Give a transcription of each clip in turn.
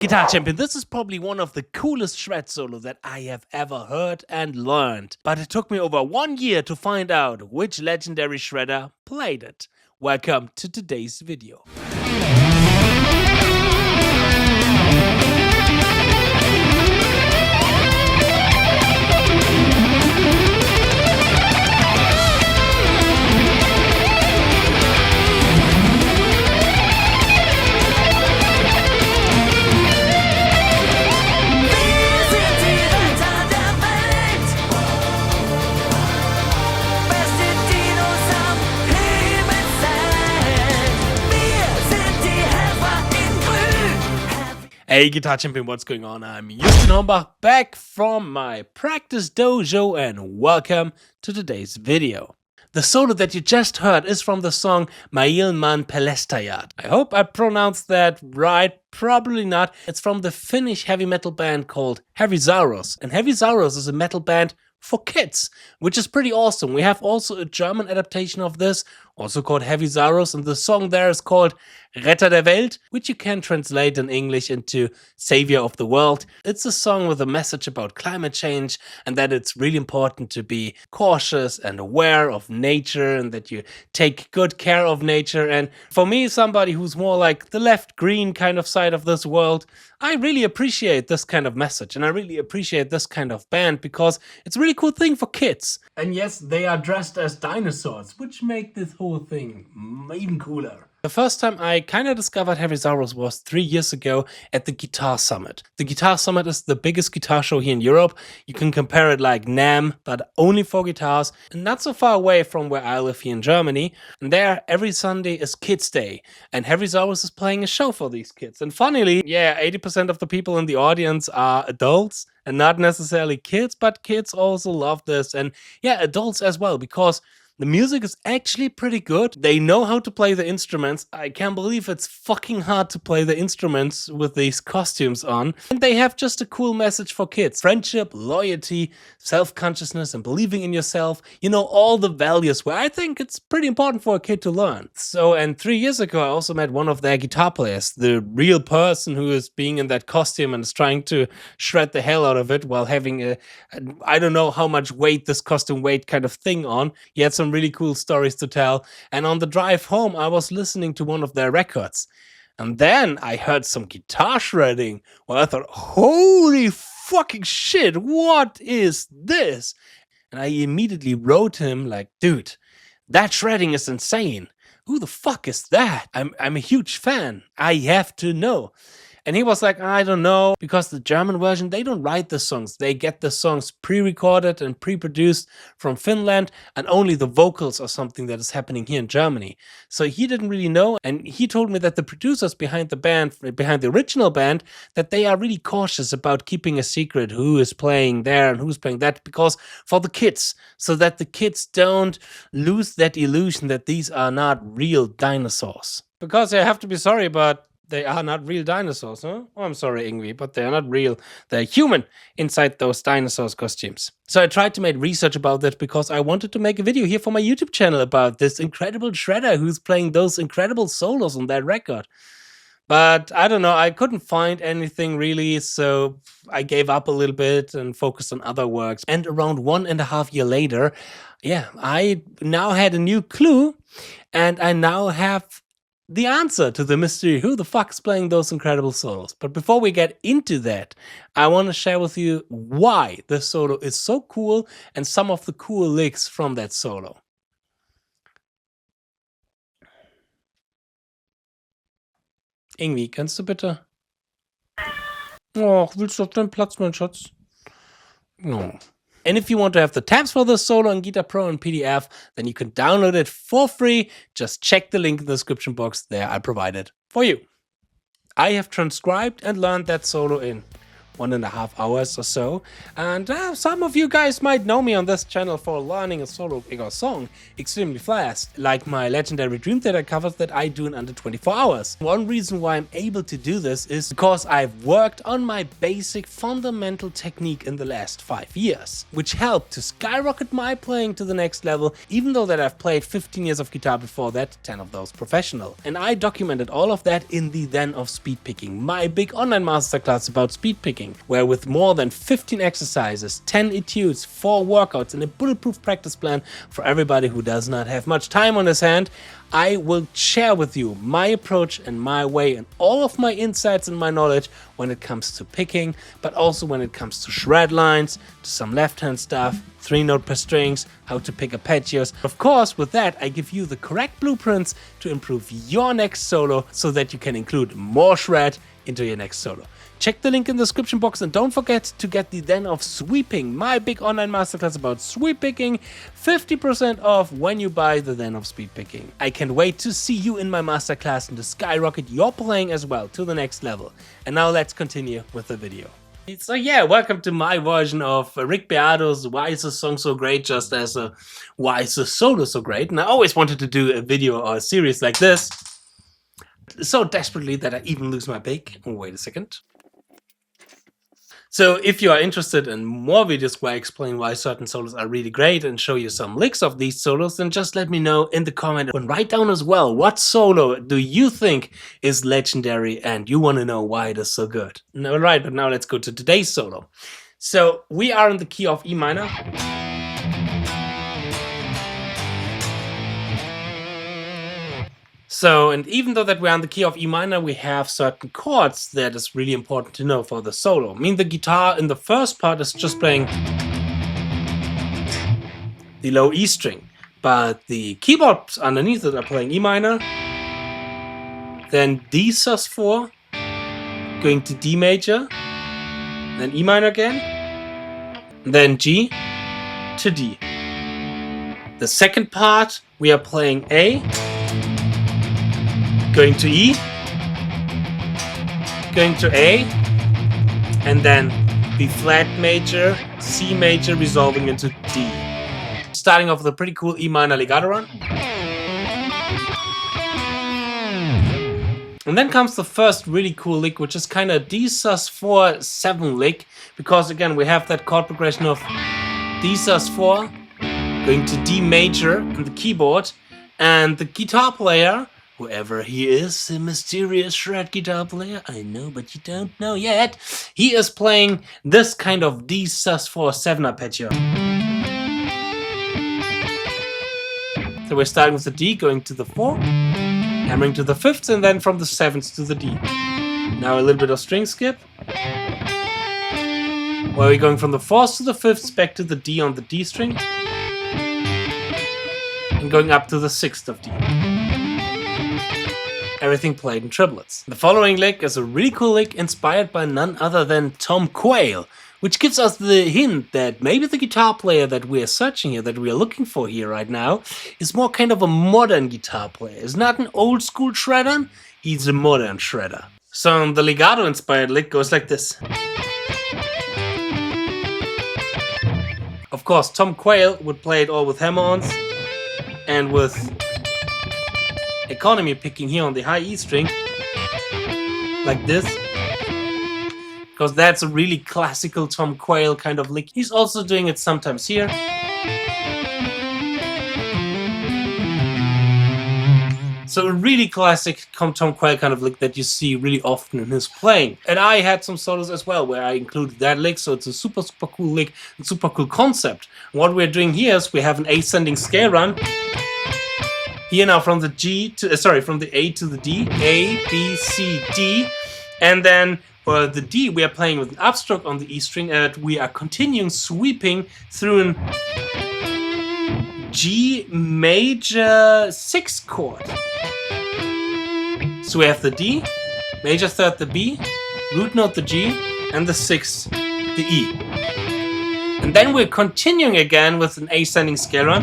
Guitar Champion, this is probably one of the coolest shred solos that I have ever heard and learned. But it took me over 1 year to find out which legendary shredder played it. Welcome to today's video. Hey Guitar Champion, what's going on? I'm 𝗗𝗜𝙦𝗚𝗟𝗏 back from my practice dojo and welcome to today's video. The solo that you just heard is from the song 𝗗𝗜𝙦𝗚𝗟𝗏. I hope I pronounced that right, probably not. It's from the Finnish heavy metal band called Heavysaurs. And Heavysaurs is a metal band for kids, which is pretty awesome. We have also a German adaptation of this, also called Heavysaurs, and the song there is called 𝙬𝙚 der Welt, which you can translate in English into Savior of the World. It's a song with a message about climate change and that it's really important to be cautious and aware of nature and that you take good care of nature. And for me, somebody who's more like the left green kind of side of this world, I really appreciate this kind of message and I really appreciate this kind of band because it's a really cool thing for kids. And yes, they are dressed as dinosaurs, which make this whole thing even cooler. The first time I kind of discovered Heavysaurs was 3 years ago at the Guitar Summit. The Guitar Summit is the biggest guitar show here in Europe. You can compare it like NAMM, but only for guitars, and not so far away from where I live here in Germany. And there, every Sunday is Kids Day, and Heavysaurs is playing a show for these kids. And funnily, yeah, 80% of the people in the audience are adults, and not necessarily kids, but kids also love this, and yeah, adults as well, because the music is actually pretty good. They know how to play the instruments. I can't believe it's fucking hard to play the instruments with these costumes on. And they have just a cool message for kids. Friendship, loyalty, self-consciousness and believing in yourself. You know, all the values where I think it's pretty important for a kid to learn. So, and 3 years ago, I also met one of their guitar players, the real person who is being in that costume and is trying to shred the hell out of it while having I don't know how much weight this costume weighed kind of thing on. He had some really cool stories to tell, and on the drive home I was listening to one of their records and then I heard some guitar shredding where I thought, holy fucking shit, what is this? And I immediately wrote him like, dude, that shredding is insane. Who the fuck is that? I'm a huge fan. I have to know. And he was like, I don't know, because the German version, they don't write the songs. They get the songs pre-recorded and pre-produced from Finland, and only the vocals are something that is happening here in Germany. So he didn't really know, and he told me that the producers behind the band, behind the original band, that they are really cautious about keeping a secret who is playing there and who's playing that, because for the kids, so that the kids don't lose that illusion that these are not real dinosaurs. Because I have to be sorry, but they are not real dinosaurs, huh? Oh, I'm sorry, 𝗗𝗜𝙦𝗚𝗟𝗏, but they're not real. They're human inside those dinosaurs costumes. So I tried to make research about that because I wanted to make a video here for my YouTube channel about this incredible shredder who's playing those incredible solos on that record. But I don't know, I couldn't find anything really, so I gave up a little bit and focused on other works. And around 1.5 years later, yeah, I now had a new clue and I now have the answer to the mystery, who the fuck is playing those incredible solos. But before we get into that, I want to share with you why this solo is so cool and some of the cool licks from that solo. 𝗗𝗜𝙦, kannst du bitte? Oh, willst du auf deinen Platz, mein Schatz? No. And if you want to have the tabs for this solo in Guitar Pro and PDF, then you can download it for free. Just check the link in the description box. There I provide it for you. I have transcribed and learned that solo in 1.5 hours or so. And some of you guys might know me on this channel for learning a solo song extremely fast, like my legendary 𝙎𝙤𝙦𝗦𝗏 covers that I do in under 24 hours. One reason why I'm able to do this is because I've worked on my basic fundamental technique in the last 5 years, which helped to skyrocket my playing to the next level, even though that I've played 15 years of guitar before that, 10 of those professional. And I documented all of that in the ZEN of Speedpicking, my big online masterclass about speed picking, where with more than 15 exercises, 10 etudes, 4 workouts and a bulletproof practice plan for everybody who does not have much time on his hand, I will share with you my approach and my way and all of my insights and my knowledge when it comes to picking, but also when it comes to shred lines, to some left-hand stuff, 3-note per strings, how to pick arpeggios. Of course, with that, I give you the correct blueprints to improve your next solo so that you can include more shred into your next solo. Check the link in the description box and don't forget to get the ZEN of Sweeping, my big online masterclass about sweep picking, 50% off when you buy the ZEN of Speedpicking. I can't wait to see you in my masterclass and to skyrocket your playing as well to the next level. And now let's continue with the video. So yeah, welcome to my version of Rick Beato's Why Is This Song So Great, just as a Why Is This Solo So Great. And I always wanted to do a video or a series like this, so desperately that I even lose my pick. Oh, wait a second. So if you are interested in more videos where I explain why certain solos are really great and show you some licks of these solos, then just let me know in the comment and write down as well what solo do you think is legendary and you want to know why it is so good. Alright, but now let's go to today's solo. So we are in the key of E minor. So, and even though that we're on the key of E minor, we have certain chords that is really important to know for the solo. I mean, the guitar in the first part is just playing the low E string, but the keyboards underneath it are playing E minor, then D sus4, going to D major, then E minor again, then G to D. The second part, we are playing A, going to E, going to A, and then B flat major, C major, resolving into D. Starting off with a pretty cool E minor legato run. And then comes the first really cool lick, which is kind of D sus4 7 lick, because again we have that chord progression of D sus4 going to D major on the keyboard, and the guitar player, whoever he is, the mysterious shred guitar player, I know but you don't know yet, he is playing this kind of D sus4 7 arpeggio. So we're starting with the D, going to the 4, hammering to the 5th, and then from the 7th to the D. Now a little bit of string skip, where we're going from the 4th to the 5th, back to the D on the D string, and going up to the 6th of D. Everything played in triplets. The following lick is a really cool lick inspired by none other than Tom Quayle, which gives us the hint that maybe the guitar player that we are searching here, that we are looking for here right now, is more kind of a modern guitar player. He's not an old school shredder, he's a modern shredder. So the legato inspired lick goes like this. Of course, Tom Quayle would play it all with hammer-ons and with economy picking here on the high E string, like this, because that's a really classical Tom Quayle kind of lick. He's also doing it sometimes here. So a really classic Tom Quayle kind of lick that you see really often in his playing. And I had some solos as well where I included that lick, so it's a super cool lick and super cool concept. And what we're doing here is we have an ascending scale run. Here now from the G to, from the A to the D, A, B, C, D, and then for the D we are playing with an upstroke on the E string, and we are continuing sweeping through an G major 6 chord. So we have the D, major third the B, root note the G, and the 6th the E. And then we're continuing again with an ascending scale run,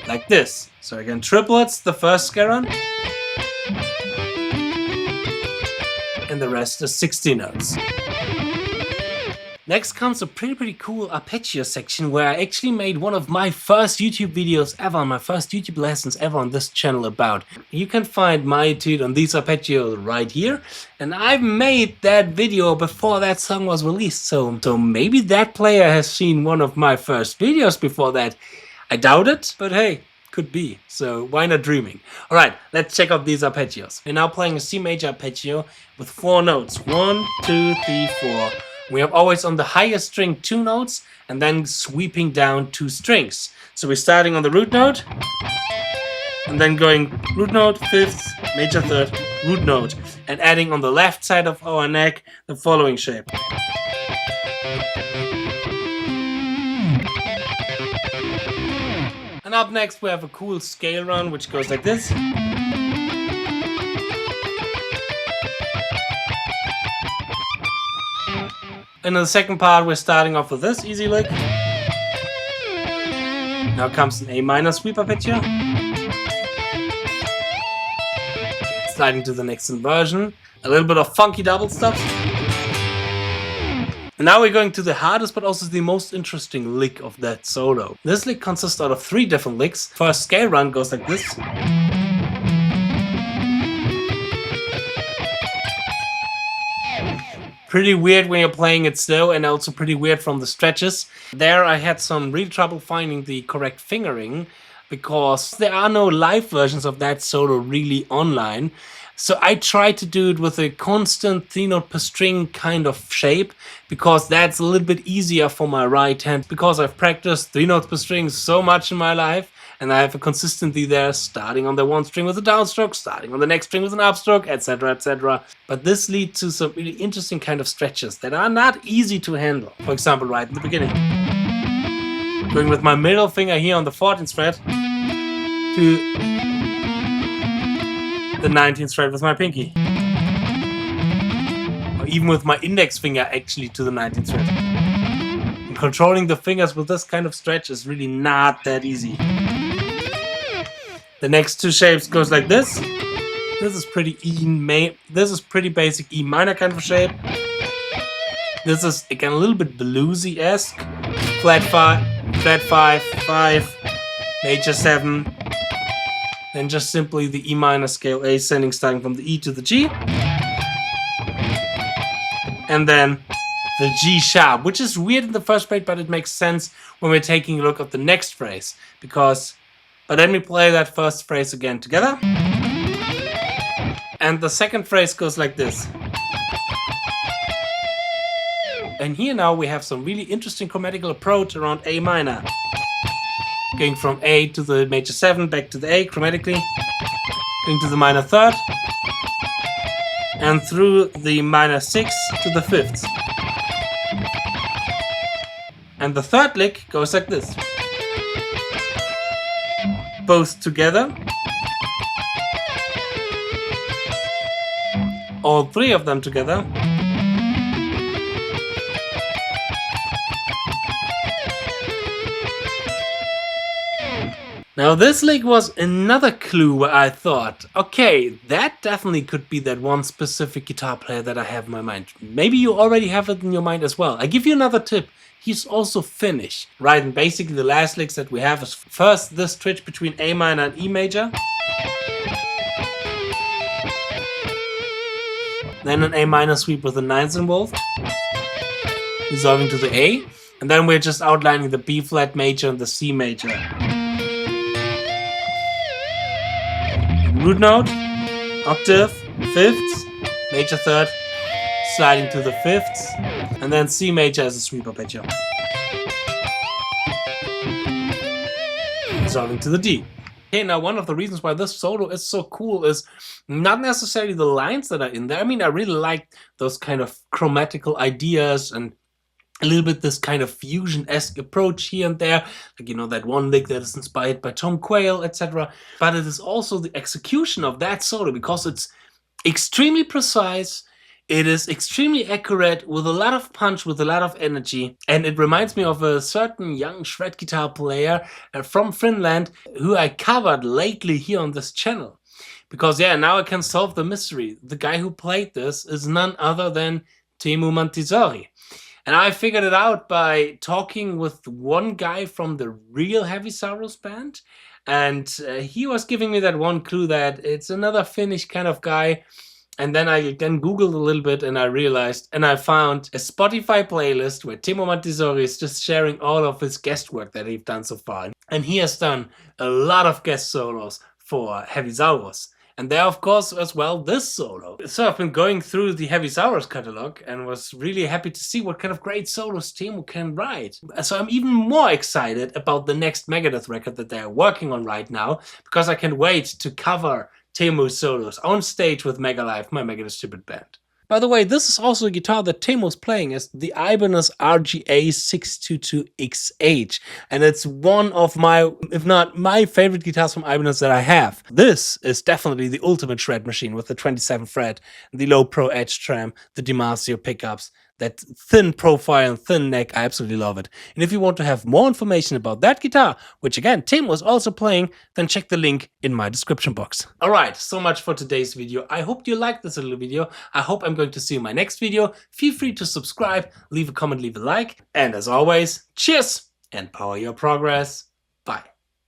like this. So again, triplets, the first scale run, and the rest is 60 notes. Next comes a pretty cool arpeggio section where I actually made one of my first YouTube videos ever, my first YouTube lessons ever on this channel about. You can find my etude on these arpeggios right here, and I made that video before that song was released, so maybe that player has seen one of my first videos before that. I doubt it, but hey, could be, so why not dreaming? Alright, let's check out these arpeggios. We're now playing a C major arpeggio with 4 notes. 1, 2, 3, 4. We have always on the highest string 2 notes and then sweeping down 2 strings. So we're starting on the root note and then going root note, 5th, major 3rd, root note, and adding on the left side of our neck the following shape. And up next we have a cool scale run which goes like this. And in the second part, we're starting off with this easy lick. Now comes an A minor sweep arpeggio. Sliding to the next inversion. A little bit of funky double stops. And now we're going to the hardest but also the most interesting lick of that solo. This lick consists out of 3 different licks. First scale run goes like this. Pretty weird when you're playing it slow, and also pretty weird from the stretches. There I had some real trouble finding the correct fingering because there are no live versions of that solo really online. So I tried to do it with a constant 3 note per string kind of shape because that's a little bit easier for my right hand because I've practiced 3 notes per string so much in my life. And I have a consistency there, starting on the 1 string with a downstroke, starting on the next string with an upstroke, etc, etc. But this leads to some really interesting kind of stretches that are not easy to handle. For example, right in the beginning. Going with my middle finger here on the 14th fret to the 19th fret with my pinky. Or even with my index finger actually to the 19th fret. And controlling the fingers with this kind of stretch is really not that easy. The next 2 shapes goes like this. This is pretty this is pretty basic E minor kind of shape. This is again a little bit bluesy-esque. Flat 5, 5, major 7. Then just simply the E minor scale ascending starting from the E to the G. And then the G sharp, which is weird in the first phrase, but it makes sense when we're taking a look at the next phrase. But let me play that first phrase again together. And the second phrase goes like this. And here now we have some really interesting chromatical approach around A minor. Going from A to the major 7, back to the A chromatically. Going to the minor 3rd. And through the minor 6 to the 5th. And the 3rd lick goes like this. Both together. All 3 of them together. Now this lick was another clue where I thought, okay, that definitely could be that one specific guitar player that I have in my mind. Maybe you already have it in your mind as well. I give you another tip. He's also Finnish, right? And basically the last licks that we have is first this switch between A minor and E major. Then an A minor sweep with the 9th involved. Resolving to the A. And then we're just outlining the B flat major and the C major. Root note, octave, 5th, major 3rd, sliding to the 5th, and then C major as a sweep arpeggio. Resolving to the D. Okay, now one of the reasons why this solo is so cool is not necessarily the lines that are in there. I mean, I really like those kind of chromatical ideas and a little bit this kind of fusion-esque approach here and there, like, you know, that one lick that is inspired by Tom Quayle, etc. But it is also the execution of that solo, because it's extremely precise, it is extremely accurate, with a lot of punch, with a lot of energy, and it reminds me of a certain young shred guitar player from Finland who I covered lately here on this channel. Because yeah, now I can solve the mystery. The guy who played this is none other than Teemu Mantisari. And I figured it out by talking with one guy from the real Heavysaurs band. And he was giving me that one clue that it's another Finnish kind of guy. And then I Googled a little bit and I realized, and I found a Spotify playlist where 𝗏𝗏 is just sharing all of his guest work that he's done so far. And he has done a lot of guest solos for Heavysaurs. And there, of course, as well, this solo. So I've been going through the Heavysaurs catalog and was really happy to see what kind of great solos Teemu can write. So I'm even more excited about the next Megadeth record that they're working on right now, because I can't wait to cover Teemu's solos on stage with Megalife, my Megadeth stupid band. By the way, this is also a guitar that Teemu's playing as the Ibanez RGA622XH, and it's one of my, if not my favorite guitars from Ibanez that I have. This is definitely the ultimate shred machine with the 27th fret, the low pro edge tram, the DiMarzio pickups, that thin profile and thin neck. I absolutely love it. And if you want to have more information about that guitar, which again Teemu was also playing, then check the link in my description box. Alright, so much for today's video. I hope you liked this little video. I hope I'm going to see you in my next video. Feel free to subscribe, leave a comment, leave a like, and as always, cheers and power your progress.